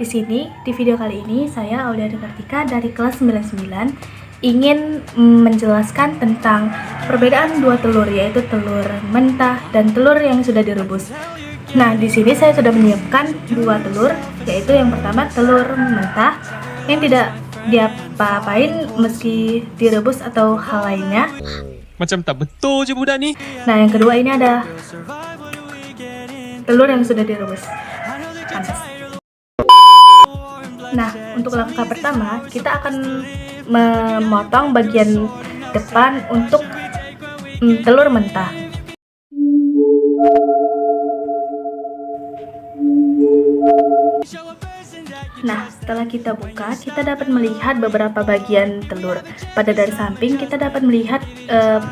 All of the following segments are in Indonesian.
Di sini, di video kali ini, saya Auliani Kartika dari kelas 99 ingin menjelaskan tentang perbedaan dua telur, yaitu telur mentah dan telur yang sudah direbus. Nah, di sini saya sudah menyiapkan dua telur, yaitu yang pertama telur mentah yang tidak diapa-apain meski direbus atau hal lainnya. Macam tak betul je budak ni. Nah, yang kedua ini ada telur yang sudah direbus. Panas. Nah, untuk langkah pertama, kita akan memotong bagian depan untuk telur mentah. Nah, setelah kita buka, kita dapat melihat beberapa bagian telur. Pada dari samping, kita dapat melihat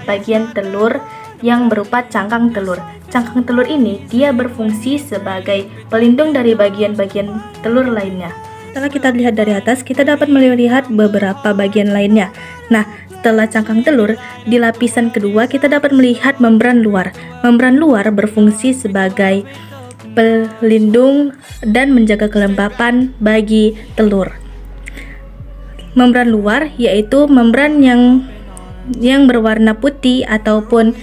bagian telur yang berupa cangkang telur. Cangkang telur ini, dia berfungsi sebagai pelindung dari bagian-bagian telur lainnya. Setelah kita lihat dari atas, kita dapat melihat beberapa bagian lainnya. Nah, setelah cangkang telur, di lapisan kedua kita dapat melihat membran luar. Membran luar berfungsi sebagai pelindung dan menjaga kelembapan bagi telur. Membran luar yaitu membran yang berwarna putih ataupun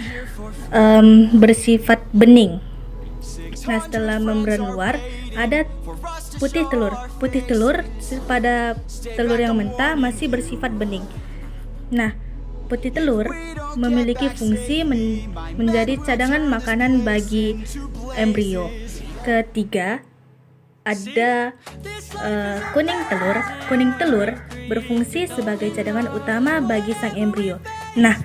bersifat bening. Nah, setelah membran luar ada putih telur. Putih telur pada telur yang mentah masih bersifat bening. Nah, putih telur memiliki fungsi menjadi cadangan makanan bagi embrio. Ketiga, ada kuning telur. Kuning telur berfungsi sebagai cadangan utama bagi sang embrio. Nah,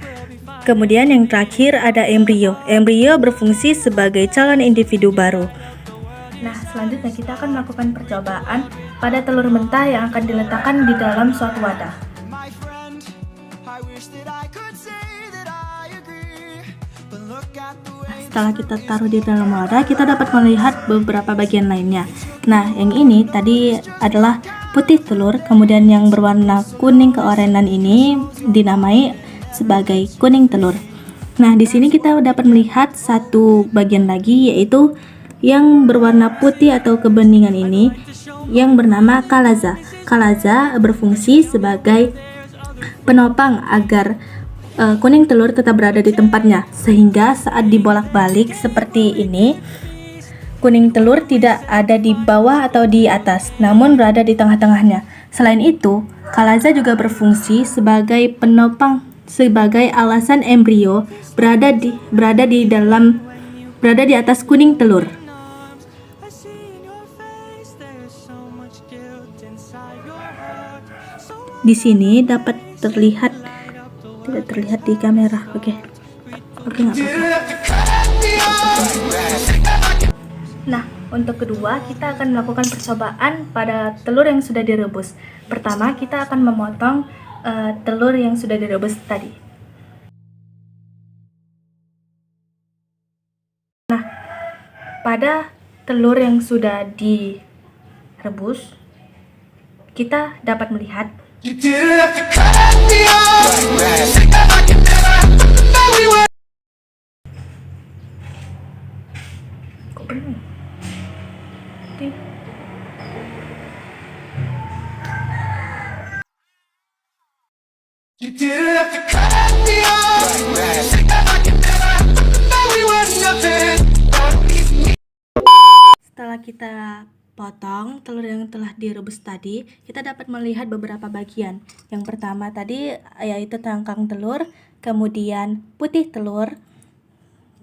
kemudian yang terakhir ada embrio. Embrio berfungsi sebagai calon individu baru. Nah, selanjutnya kita akan melakukan percobaan pada telur mentah yang akan diletakkan di dalam suatu wadah. Setelah kita taruh di dalam wadah, kita dapat melihat beberapa bagian lainnya. Nah, yang ini tadi adalah putih telur, kemudian yang berwarna kuning keorenan ini dinamai sebagai kuning telur. Nah, di sini kita dapat melihat satu bagian lagi, yaitu yang berwarna putih atau kebeningan ini yang bernama kalaza. Kalaza berfungsi sebagai penopang agar kuning telur tetap berada di tempatnya, sehingga saat dibolak-balik seperti ini, kuning telur tidak ada di bawah atau di atas, namun berada di tengah-tengahnya. Selain itu, kalaza juga berfungsi sebagai penopang, sebagai alasan embrio berada di atas kuning telur. Di sini dapat terlihat, tidak terlihat di kamera. Oke, nggak apa-apa. Nah, untuk kedua, kita akan melakukan percobaan pada telur yang sudah direbus. Pertama, kita akan memotong telur yang sudah direbus tadi. Nah, pada telur yang sudah direbus, kita dapat melihat kok penuh? Setelah kita potong telur yang telah direbus tadi, kita dapat melihat beberapa bagian. Yang pertama tadi yaitu cangkang telur, kemudian putih telur,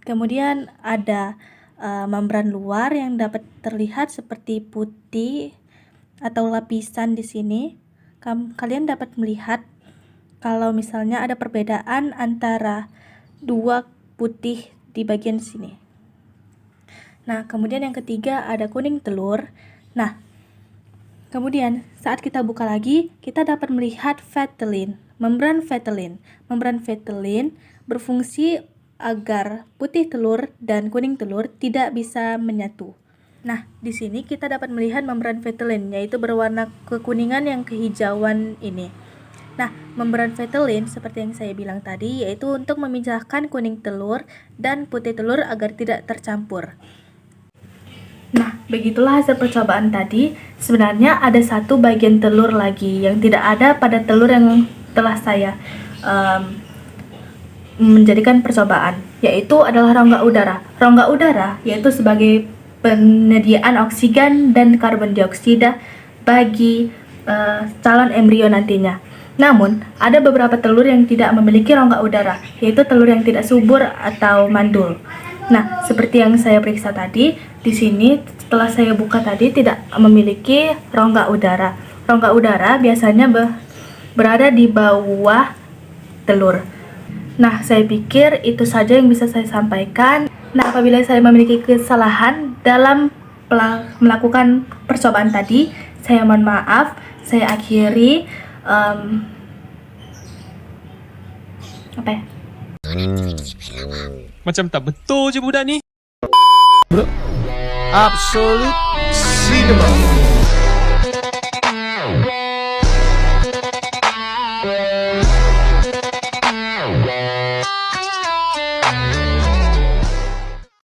kemudian ada membran luar yang dapat terlihat seperti putih atau lapisan di sini. Kalian dapat melihat kalau misalnya ada perbedaan antara dua putih di bagian sini. Nah, kemudian yang ketiga ada kuning telur. Nah, kemudian saat kita buka lagi, kita dapat melihat vitelin, membran vitelin. Membran vitelin berfungsi agar putih telur dan kuning telur tidak bisa menyatu. Nah, di sini kita dapat melihat membran vitelin, yaitu berwarna kekuningan yang kehijauan ini. Nah, membran vitelin seperti yang saya bilang tadi, yaitu untuk memisahkan kuning telur dan putih telur agar tidak tercampur. Nah, begitulah hasil percobaan tadi. Sebenarnya ada satu bagian telur lagi yang tidak ada pada telur yang telah saya menjadikan percobaan, yaitu adalah rongga udara. Rongga udara yaitu sebagai penyediaan oksigen dan karbon dioksida bagi calon embrio nantinya. Namun, ada beberapa telur yang tidak memiliki rongga udara, yaitu telur yang tidak subur atau mandul. Nah, seperti yang saya periksa tadi, di sini setelah saya buka tadi tidak memiliki rongga udara. Rongga udara biasanya berada di bawah telur. Nah, saya pikir itu saja yang bisa saya sampaikan. Nah, apabila saya memiliki kesalahan dalam melakukan percobaan tadi, saya mohon maaf. Saya akhiri Macam tak betul je budak ni. Absolute cinema.